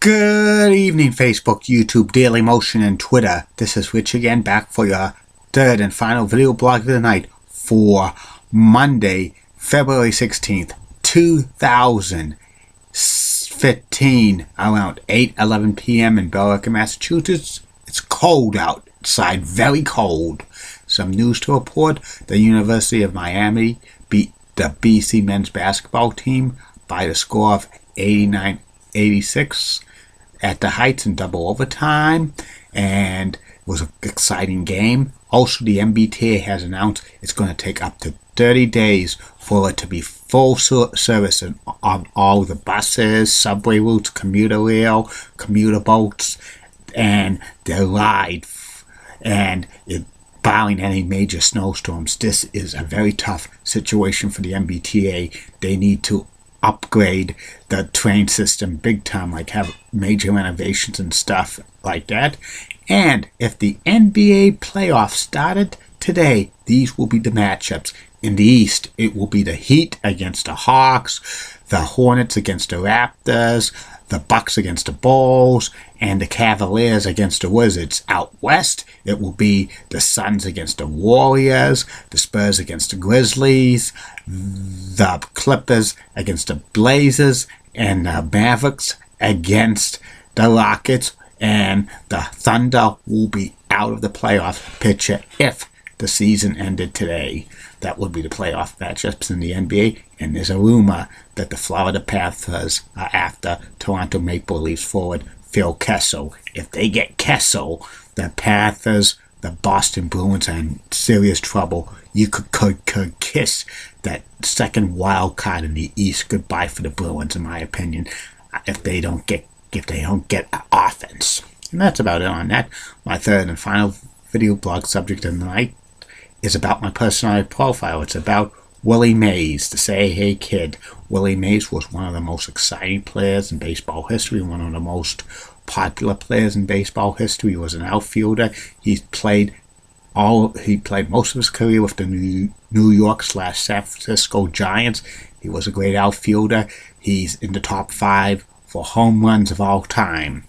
Good evening, Facebook, YouTube, Daily Motion, and Twitter. This is Rich again, back for your third and final video blog of the night for Monday, February 16th, 2015, around 8:11 p.m. in Billerica, Massachusetts. It's cold outside, very cold. Some news to report: the University of Miami beat the BC men's basketball team by the score of 89-86 at the Heights in double overtime, and it was an exciting game. Also, the MBTA has announced it's going to take up to 30 days for it to be full service on all the buses, subway routes, commuter rail, commuter boats, and the ride. And barring any major snowstorms, this is a very tough situation for the MBTA. They need to upgrade the train system big time, like have major renovations and stuff like that. And if the NBA playoffs started today, these will be the matchups. In the East, it will be the Heat against the Hawks, the Hornets against the Raptors, the Bucks against the Bulls, and the Cavaliers against the Wizards. Out West, it will be the Suns against the Warriors, the Spurs against the Grizzlies, the Clippers against the Blazers, and the Mavericks against the Rockets. And the Thunder will be out of the playoff picture if the season ended today. That would be the playoff matchups in the NBA. And there's a rumor that the Florida Panthers are after Toronto Maple Leafs forward Phil Kessel. If they get Kessel, the Panthers, the Boston Bruins are in serious trouble. You could kiss that second wild card in the East goodbye for the Bruins, in my opinion, if they don't get offense. And that's about it on that. My third and final video blog subject of the night is about my personality profile. It's about Willie Mays, the Say Hey Kid. Willie Mays was one of the most exciting players in baseball history, one of the most popular players in baseball history. He was an outfielder. He played most of his career with the New York/San Francisco Giants. He was a great outfielder. He's in the top 5 for home runs of all time.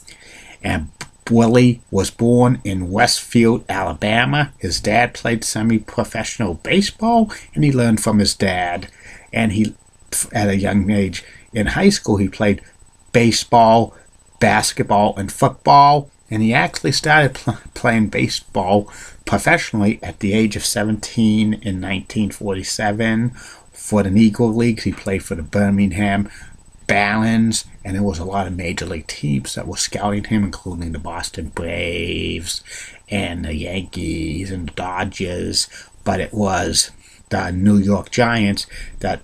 And Willie was born in Westfield, Alabama. His dad played semi-professional baseball, and he learned from his dad. And he, at a young age, in high school, he played baseball, basketball, and football. And he actually started playing baseball professionally at the age of 17 in 1947 for the Negro Leagues. He played for the Birmingham Barons, and there was a lot of major league teams that were scouting him, including the Boston Braves and the Yankees and the Dodgers. But it was the New York Giants that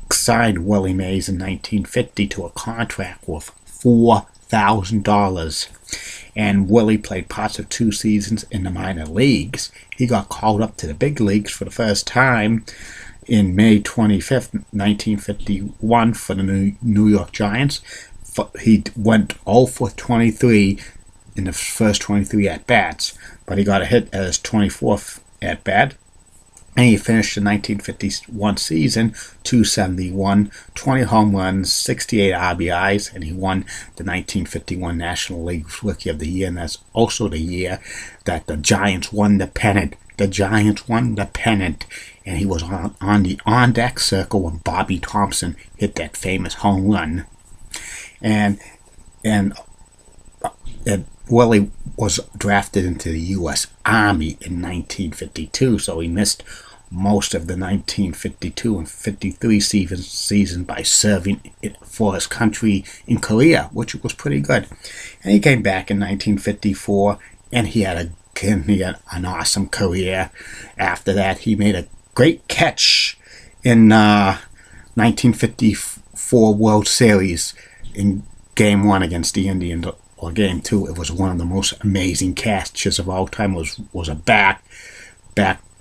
signed Willie Mays in 1950 to a contract worth $4,000. And Willie played parts of 2 seasons in the minor leagues. He got called up to the big leagues for the first time in May 25th, 1951 for the New York Giants. He went 0 for 23 in the first 23 at-bats, but he got a hit at his 24th at-bat. And he finished the 1951 season, 271, 20 home runs, 68 RBIs, and he won the 1951 National League Rookie of the Year, and that's also the year that the Giants won the pennant. The Giants won the pennant, and he was on the on-deck circle when Bobby Thompson hit that famous home run. And Willie was drafted into the U.S. Army in 1952, so he missed most of the 1952 and 53 season by serving for his country in Korea, which was pretty good. And he came back in 1954, and he had an awesome career. After that, he made a great catch in 1954 World Series in Game 1 against the Indians, or Game 2. It was one of the most amazing catches of all time. It was a back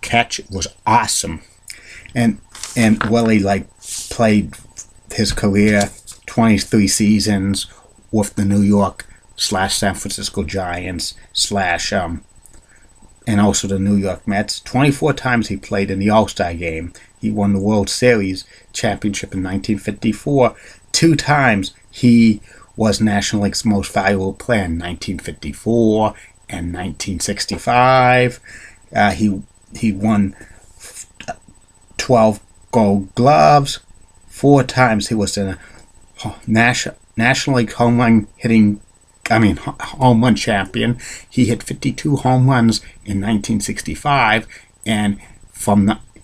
catch. It was awesome. And Willie played his career 23 seasons with the New York/San Francisco Giants and also the New York Mets. 24 times he played in the All-Star game. He won the World Series championship in 1954. 2 times he was National League's most valuable player in 1954 and 1965. He won 12 Gold Gloves. 4 times he was in a National League home run champion. He hit 52 home runs in 1965, and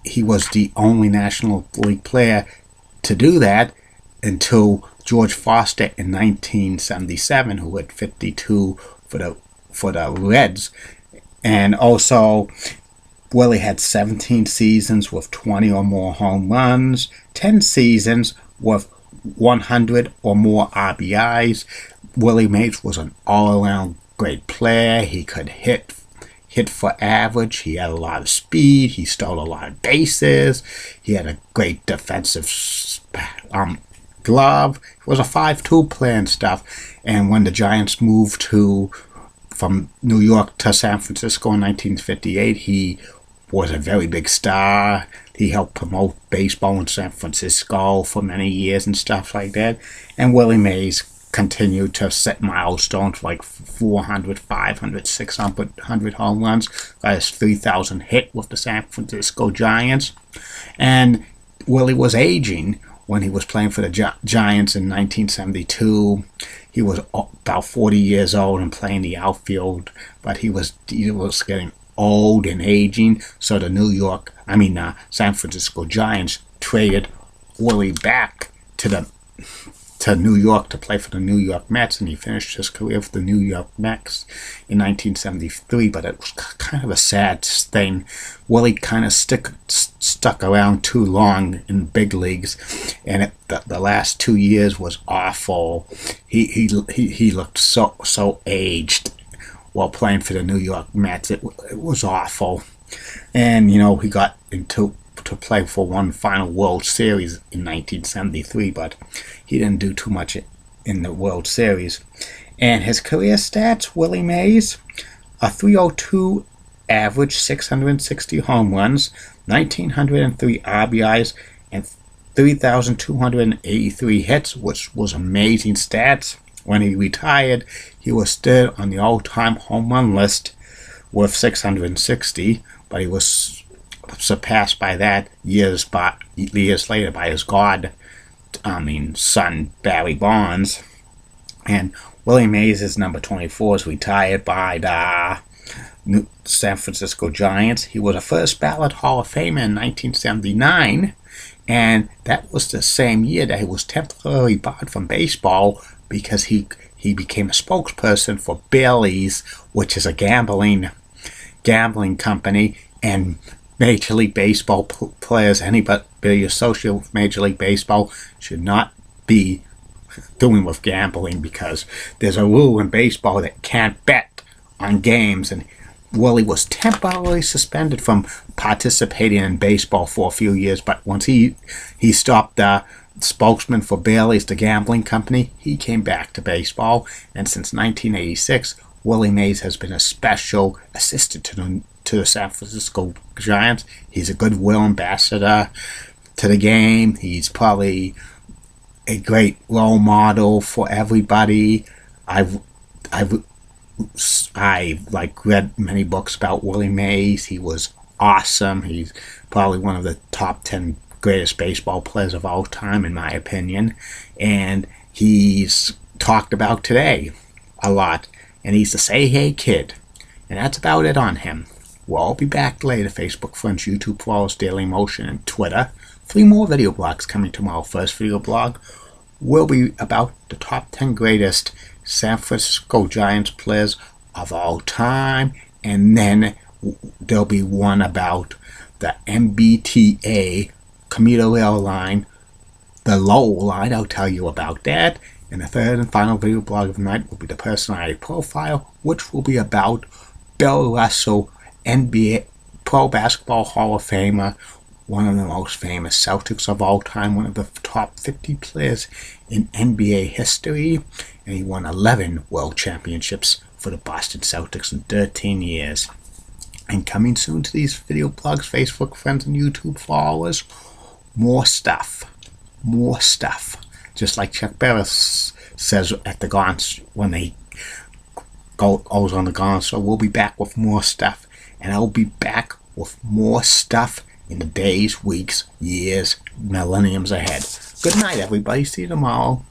he was the only National League player to do that until George Foster in 1977, who hit 52 for the Reds. And also, Willie had 17 seasons with 20 or more home runs, 10 seasons with 100 or more RBIs. Willie Mays was an all-around great player. He could hit for average. He had a lot of speed. He stole a lot of bases. He had a great defensive glove. He was a 5-2 player and stuff. And when the Giants moved from New York to San Francisco in 1958, he was a very big star. He helped promote baseball in San Francisco for many years and stuff like that. And Willie Mays continued to set milestones like 400, 500, 600 home runs. Got his 3,000 hit with the San Francisco Giants. And Willie was aging when he was playing for the Giants in 1972. He was about 40 years old and playing the outfield, but he was getting old and aging. So the San Francisco Giants traded Willie back to New York to play for the New York Mets, and he finished his career with the New York Mets in 1973. But it was kind of a sad thing. Willie kind of stuck around too long in big leagues, and the last 2 years was awful. He looked so aged while playing for the New York Mets. It was awful. And he got to play for one final World Series in 1973, but he didn't do too much in the World Series. And his career stats: Willie Mays, a 302 average, 660 home runs, 1,903 RBIs, and 3,283 hits, which was amazing stats. When he retired, he was still on the all-time home run list with 660, but he was surpassed by that years later by his son Barry Bonds. And Willie Mays' number 24 is retired by the San Francisco Giants. He was a first ballot Hall of Famer in 1979, and that was the same year that he was temporarily barred from baseball because he became a spokesperson for Bally's, which is a gambling company, and Major League Baseball players, anybody associated with Major League Baseball, should not be doing with gambling, because there's a rule in baseball that can't bet on games. And Willie was temporarily suspended from participating in baseball for a few years, but once he stopped spokesman for Bally's, the gambling company, he came back to baseball. And since 1986, Willie Mays has been a special assistant to the San Francisco Giants. He's a goodwill ambassador to the game. He's probably a great role model for everybody. I've read many books about Willie Mays. He was awesome. He's probably one of the top 10 greatest baseball players of all time, in my opinion. And he's talked about today a lot. And he's the Say Hey Kid. And that's about it on him. We'll all be back later. Facebook friends, YouTube followers, Daily Motion, and Twitter. 3 more video blogs coming tomorrow. First video blog will be about the top 10 greatest San Francisco Giants players of all time. And then there'll be one about the MBTA commuter rail line, the Lowell line. I'll tell you about that. And the third and final video blog of the night will be the personality profile, which will be about Bill Russell, NBA Pro Basketball Hall of Famer, one of the most famous Celtics of all time, one of the top 50 players in NBA history, and he won 11 world championships for the Boston Celtics in 13 years. And coming soon to these video blogs, Facebook friends and YouTube followers, more stuff. Just like Chuck Barris says at the Gauntlet when they goes on the Gauntlet. So we'll be back with more stuff, and I'll be back with more stuff in the days, weeks, years, millenniums ahead. Good night, everybody. See you tomorrow.